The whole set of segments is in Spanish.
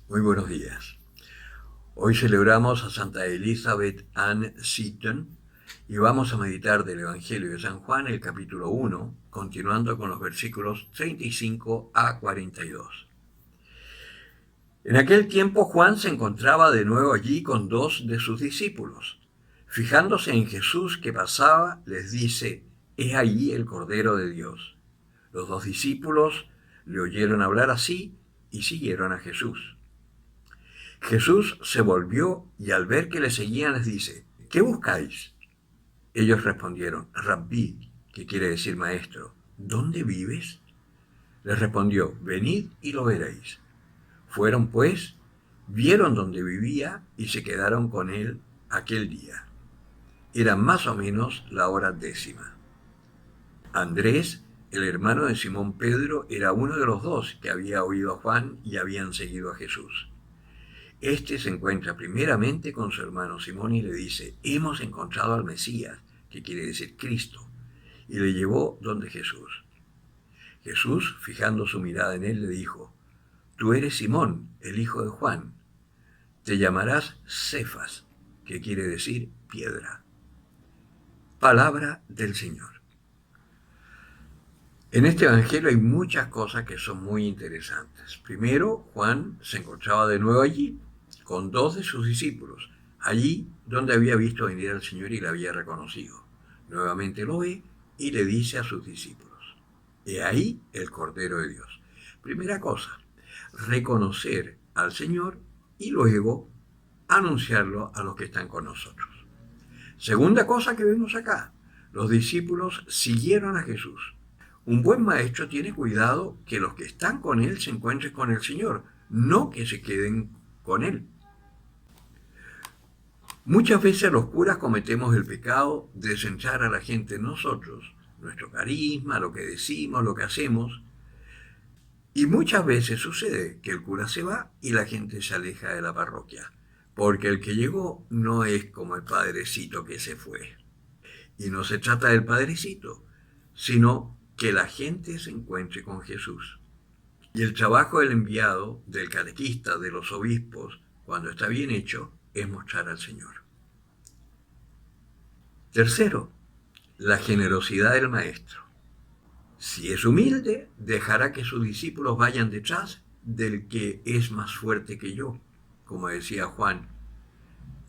Muy buenos días. Hoy celebramos a Santa Elizabeth Ann Seton y vamos a meditar del Evangelio de San Juan, el capítulo 1, continuando con los versículos 35 a 42. En aquel tiempo Juan se encontraba de nuevo allí con dos de sus discípulos. Fijándose en Jesús que pasaba, les dice: «He allí el Cordero de Dios». Los dos discípulos le oyeron hablar así y siguieron a Jesús. Jesús se volvió y al ver que le seguían les dice: «¿Qué buscáis?». Ellos respondieron: «Rabí», que quiere decir maestro, «¿dónde vives?». Les respondió: «Venid y lo veréis». Fueron pues, vieron dónde vivía y se quedaron con él aquel día. Era más o menos la hora 10:00. Andrés, el hermano de Simón Pedro, era uno de los dos que había oído a Juan y habían seguido a Jesús. Este se encuentra primeramente con su hermano Simón y le dice: «Hemos encontrado al Mesías», que quiere decir Cristo, y le llevó donde Jesús. Jesús, fijando su mirada en él, le dijo: «Tú eres Simón, el hijo de Juan. Te llamarás Cefas», que quiere decir piedra. Palabra del Señor. En este evangelio hay muchas cosas que son muy interesantes. Primero, Juan se encontraba de nuevo allí, con dos de sus discípulos, allí donde había visto venir al Señor y le había reconocido. Nuevamente lo ve y le dice a sus discípulos: «He ahí el Cordero de Dios». Primera cosa, reconocer al Señor y luego anunciarlo a los que están con nosotros. Segunda cosa que vemos acá, los discípulos siguieron a Jesús. Un buen maestro tiene cuidado que los que están con él se encuentren con el Señor, no que se queden con él. Muchas veces los curas cometemos el pecado de centrar a la gente en nosotros, nuestro carisma, lo que decimos, lo que hacemos. Y muchas veces sucede que el cura se va y la gente se aleja de la parroquia, porque el que llegó no es como el padrecito que se fue. Y no se trata del padrecito, sino que la gente se encuentre con Jesús. Y el trabajo del enviado, del catequista, de los obispos, cuando está bien hecho, es mostrar al Señor. Tercero, la generosidad del maestro. Si es humilde, dejará que sus discípulos vayan detrás del que es más fuerte que yo, como decía Juan,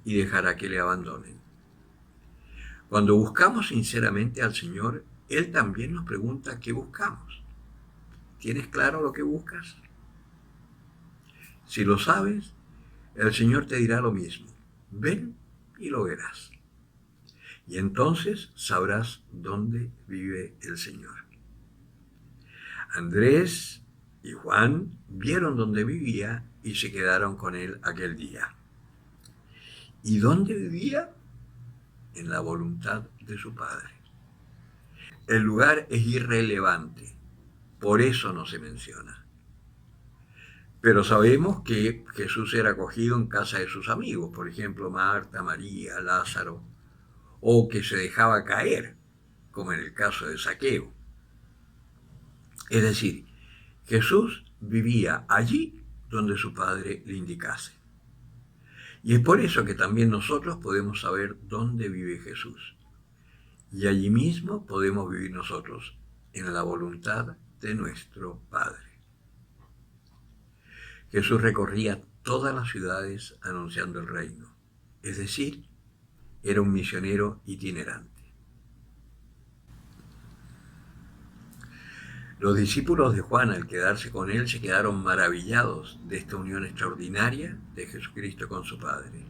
y dejará que le abandonen. Cuando buscamos sinceramente al Señor, Él también nos pregunta qué buscamos. ¿Tienes claro lo que buscas? Si lo sabes, el Señor te dirá lo mismo: «Ven y lo verás». Y entonces sabrás dónde vive el Señor. Andrés y Juan vieron dónde vivía y se quedaron con él aquel día. ¿Y dónde vivía? En la voluntad de su Padre. El lugar es irrelevante, por eso no se menciona. Pero sabemos que Jesús era acogido en casa de sus amigos, por ejemplo, Marta, María, Lázaro, o que se dejaba caer, como en el caso de Zaqueo. Es decir, Jesús vivía allí donde su Padre le indicase. Y es por eso que también nosotros podemos saber dónde vive Jesús. Y allí mismo podemos vivir nosotros, en la voluntad de nuestro Padre. Jesús recorría todas las ciudades anunciando el reino. Es decir, era un misionero itinerante. Los discípulos de Juan, al quedarse con él, se quedaron maravillados de esta unión extraordinaria de Jesucristo con su Padre.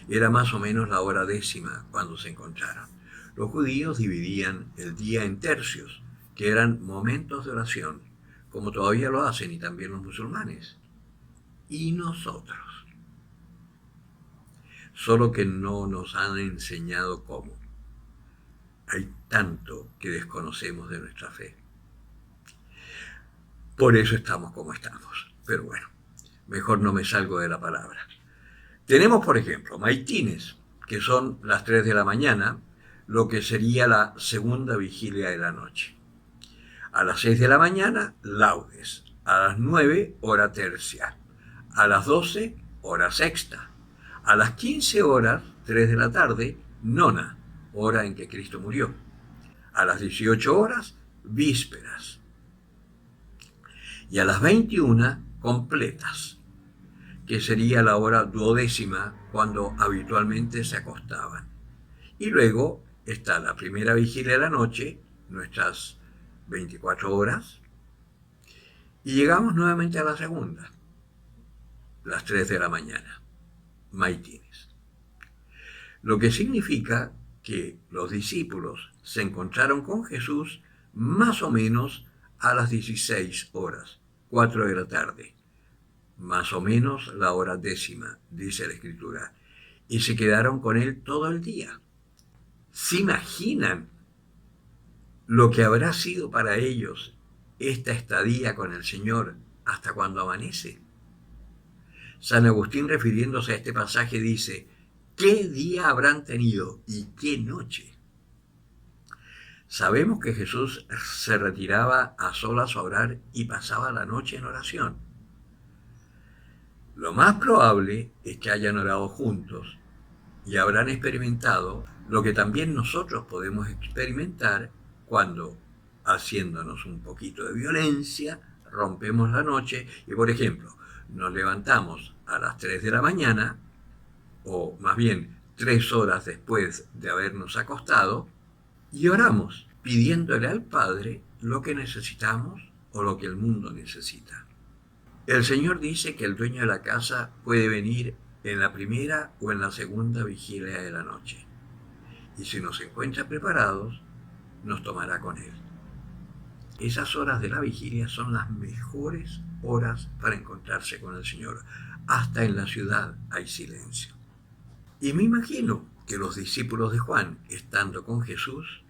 Era más o menos la hora 10:00 cuando se encontraron. Los judíos dividían el día en tercios, que eran momentos de oración, como todavía lo hacen, y también los musulmanes. Y nosotros. Solo que no nos han enseñado cómo. Hay tanto que desconocemos de nuestra fe. Por eso estamos como estamos. Pero bueno, mejor no me salgo de la palabra. Tenemos, por ejemplo, maitines, que son las 3 de la mañana, lo que sería la segunda vigilia de la noche. A las 6 de la mañana, laudes. A las 9, hora tercia. A las 12, hora sexta. A las 15 horas, 3 de la tarde, nona, hora en que Cristo murió. A las 18 horas, vísperas. Y a las 21, completas, que sería la hora duodécima cuando habitualmente se acostaban. Y luego está la primera vigilia de la noche, nuestras 24 horas, y llegamos nuevamente a la segunda, las 3 de la mañana, maitines. Lo que significa que los discípulos se encontraron con Jesús más o menos a las 16 horas, 4 de la tarde, más o menos la hora décima, dice la Escritura, y se quedaron con él todo el día. ¿Se imaginan lo que habrá sido para ellos esta estadía con el Señor hasta cuando amanece? San Agustín, refiriéndose a este pasaje, dice: ¿qué día habrán tenido y qué noche? Sabemos que Jesús se retiraba a solas a orar y pasaba la noche en oración. Lo más probable es que hayan orado juntos y habrán experimentado lo que también nosotros podemos experimentar cuando, haciéndonos un poquito de violencia, rompemos la noche y, por ejemplo, nos levantamos a las 3 de la mañana, o más bien 3 horas después de habernos acostado, y oramos pidiéndole al Padre lo que necesitamos o lo que el mundo necesita. El Señor dice que el dueño de la casa puede venir en la primera o en la segunda vigilia de la noche, y si nos encuentra preparados, nos tomará con él. Esas horas de la vigilia son las mejores horas para encontrarse con el Señor. Hasta en la ciudad hay silencio. Y me imagino que los discípulos de Juan, estando con Jesús,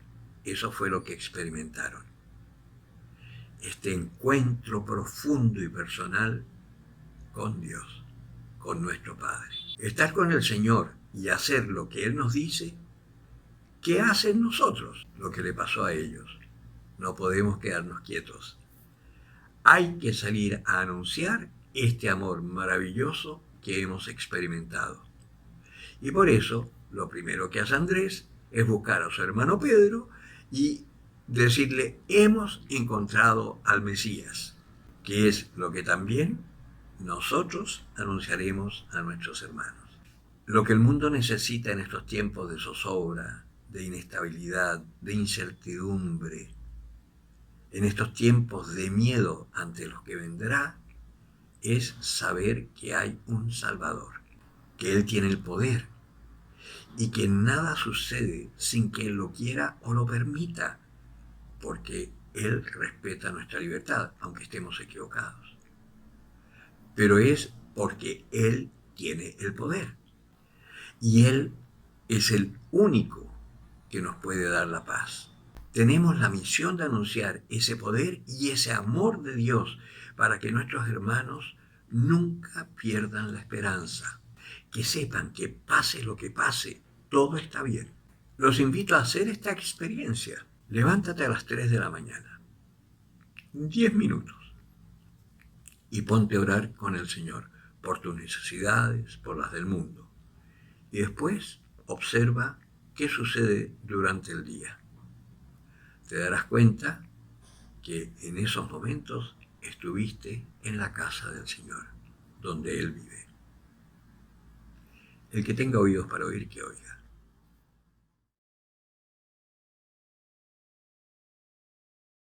eso fue lo que experimentaron. Este encuentro profundo y personal con Dios, con nuestro Padre. Estar con el Señor y hacer lo que Él nos dice, ¿qué hacen nosotros? Lo que le pasó a ellos. No podemos quedarnos quietos. Hay que salir a anunciar este amor maravilloso que hemos experimentado. Y por eso, lo primero que hace Andrés es buscar a su hermano Pedro y decirle: hemos encontrado al Mesías, que es lo que también nosotros anunciaremos a nuestros hermanos. Lo que el mundo necesita en estos tiempos de zozobra, de inestabilidad, de incertidumbre, en estos tiempos de miedo ante lo que vendrá, es saber que hay un Salvador, que Él tiene el poder y que nada sucede sin que Él lo quiera o lo permita, porque Él respeta nuestra libertad, aunque estemos equivocados. Pero es porque Él tiene el poder y Él es el único que nos puede dar la paz. Tenemos la misión de anunciar ese poder y ese amor de Dios para que nuestros hermanos nunca pierdan la esperanza, que sepan que pase lo que pase, todo está bien. Los invito a hacer esta experiencia. Levántate a las 3 de la mañana, 10 minutos, y ponte a orar con el Señor por tus necesidades, por las del mundo. Y después observa qué sucede durante el día. Te darás cuenta que en esos momentos estuviste en la casa del Señor, donde Él vive. El que tenga oídos para oír, que oiga.